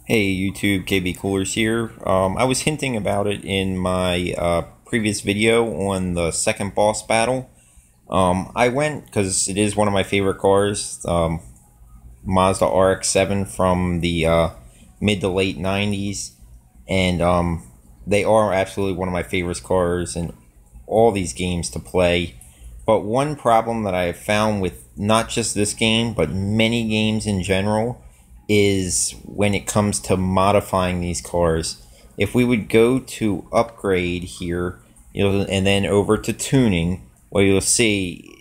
Hey YouTube, KB Coolers here. I was hinting about it in my previous video on the second boss battle. I went because it is one of my favorite cars, Mazda RX-7 from the mid to late 90s, and they are absolutely one of my favorite cars in all these games to play. But one problem that I have found with not just this game, but many games in general, is when it comes to modifying these cars. If we would go to upgrade here, and then over to tuning, well, you'll see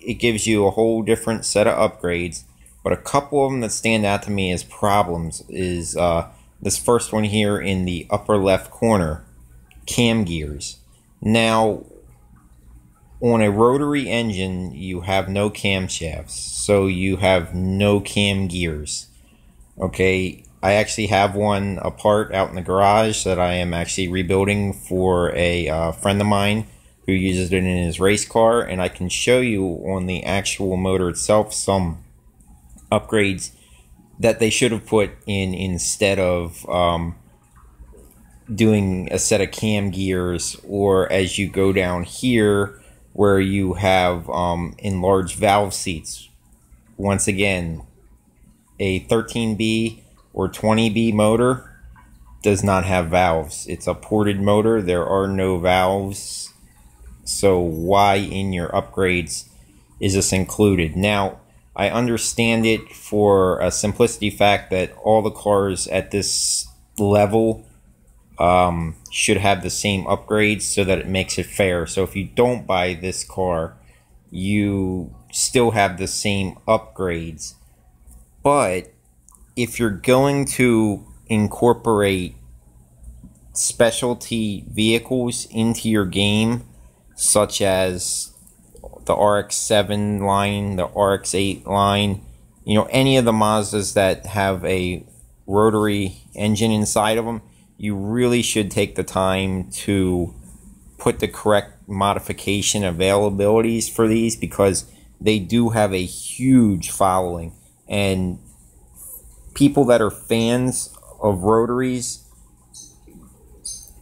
it gives you a whole different set of upgrades. But a couple of them that stand out to me as problems is this first one here in the upper left corner, cam gears. Now, on a rotary engine, you have no camshafts, so you have no cam gears. Okay, I actually have one apart out in the garage that I am actually rebuilding for a friend of mine who uses it in his race car, and I can show you on the actual motor itself some upgrades that they should have put in instead of doing a set of cam gears, or as you go down here where you have enlarged valve seats. Once again, a 13B or 20B motor does not have valves. It's a ported motor. There are no valves. So why in your upgrades is this included? Now, I understand it for a simplicity fact that all the cars at this level should have the same upgrades so that it makes it fair. So if you don't buy this car, you still have the same upgrades. But if you're going to incorporate specialty vehicles into your game, such as the RX-7 line, the RX-8 line, any of the Mazdas that have a rotary engine inside of them, you really should take the time to put the correct modification availabilities for these, because they do have a huge following. And people that are fans of rotaries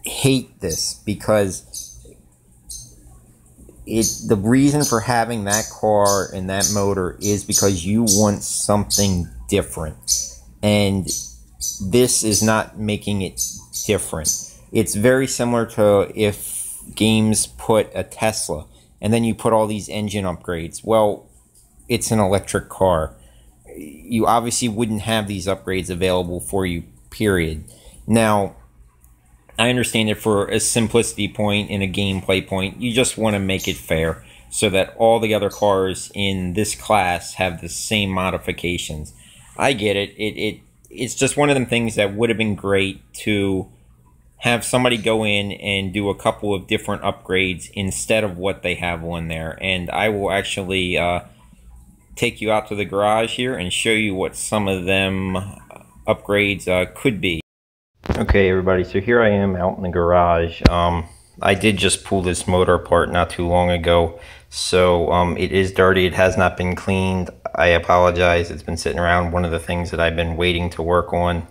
hate this, because the reason for having that car and that motor is because you want something different, and this is not making it different. It's very similar to if games put a Tesla and then you put all these engine upgrades. Well, it's an electric car. You obviously wouldn't have these upgrades available for you, period. Now, I understand it for a simplicity point and a gameplay point. You just want to make it fair so that all the other cars in this class have the same modifications. I get it. It's just one of them things that would have been great to have somebody go in and do a couple of different upgrades instead of what they have on there. And I will actually take you out to the garage here and show you what some of them upgrades could be. Okay, everybody, so here I am out in the garage. I did just pull this motor apart not too long ago, so it is dirty. It has not been cleaned. I apologize. It's been sitting around. One of the things that I've been waiting to work on,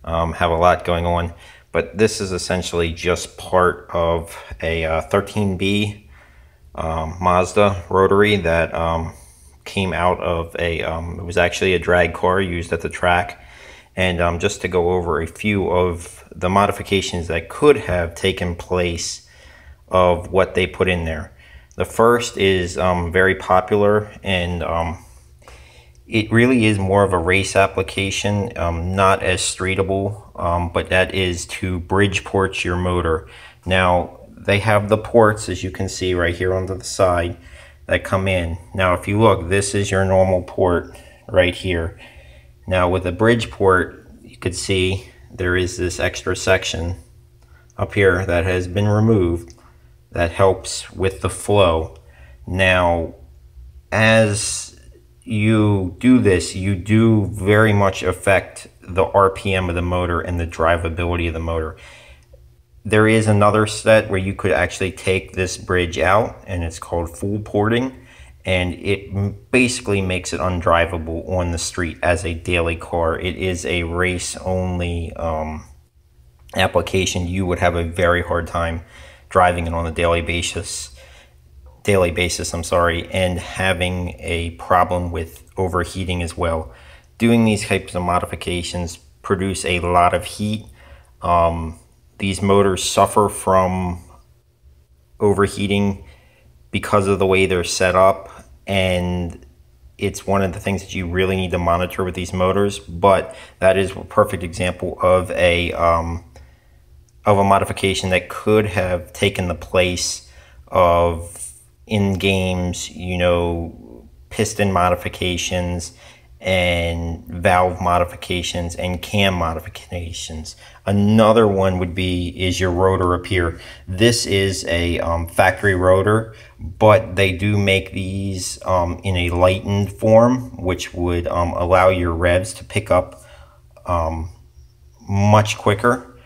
have a lot going on, but this is essentially just part of a 13B Mazda rotary that came out of it was actually a drag car used at the track. And just to go over a few of the modifications that could have taken place of what they put in there. The first is very popular, and it really is more of a race application, not as streetable, but that is to bridge port your motor. Now, they have the ports, as you can see right here on the side, that come in. Now, if you look, this is your normal port right here. Now, with a bridge port, you could see there is this extra section up here that has been removed that helps with the flow. Now, as you do this, you do very much affect the RPM of the motor and the drivability of the motor. There is another set where you could actually take this bridge out, and it's called full porting, and it basically makes it undrivable on the street as a daily car. It is a race only application. You would have a very hard time driving it on a daily basis, I'm sorry, and having a problem with overheating as well. Doing these types of modifications produce a lot of heat. These motors suffer from overheating because of the way they're set up, and it's one of the things that you really need to monitor with these motors. But that is a perfect example of a modification that could have taken the place of in games, piston modifications and valve modifications and cam modifications. Another one is your rotor up here. This is a factory rotor, but they do make these in a lightened form, which would allow your revs to pick up much quicker.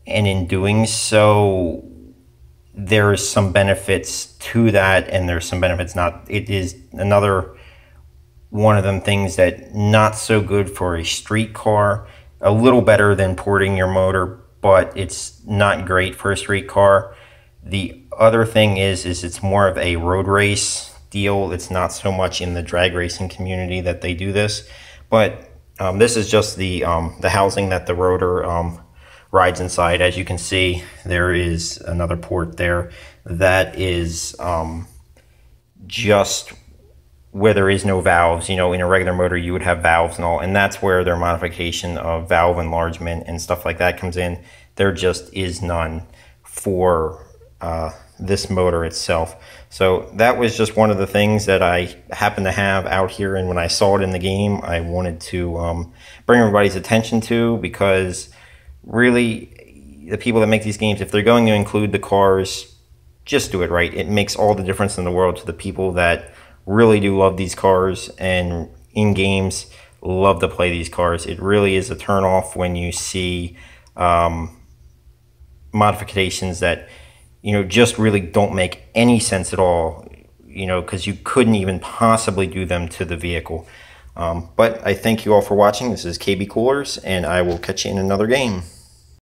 And in doing so, there's some benefits to that, and there's some benefits not. It is another one of them things that not so good for a street car. A little better than porting your motor, but it's not great for a street car. The other thing is it's more of a road race deal. It's not so much in the drag racing community that they do this, but this is just the housing that the rotor rides inside. As you can see, there is another port there. That is just where there is no valves. In a regular motor you would have valves and all, and that's where their modification of valve enlargement and stuff like that comes in. There just is none for this motor itself. So that was just one of the things that I happened to have out here, and when I saw it in the game, I wanted to bring everybody's attention to, because really, the people that make these games, if they're going to include the cars, just do it right. It makes all the difference in the world to the people that really do love these cars and in games love to play these cars. It really is a turnoff when you see modifications that just really don't make any sense at all, because you couldn't even possibly do them to the vehicle. But I thank you all for watching. This is KB Coolers, and I will catch you in another game.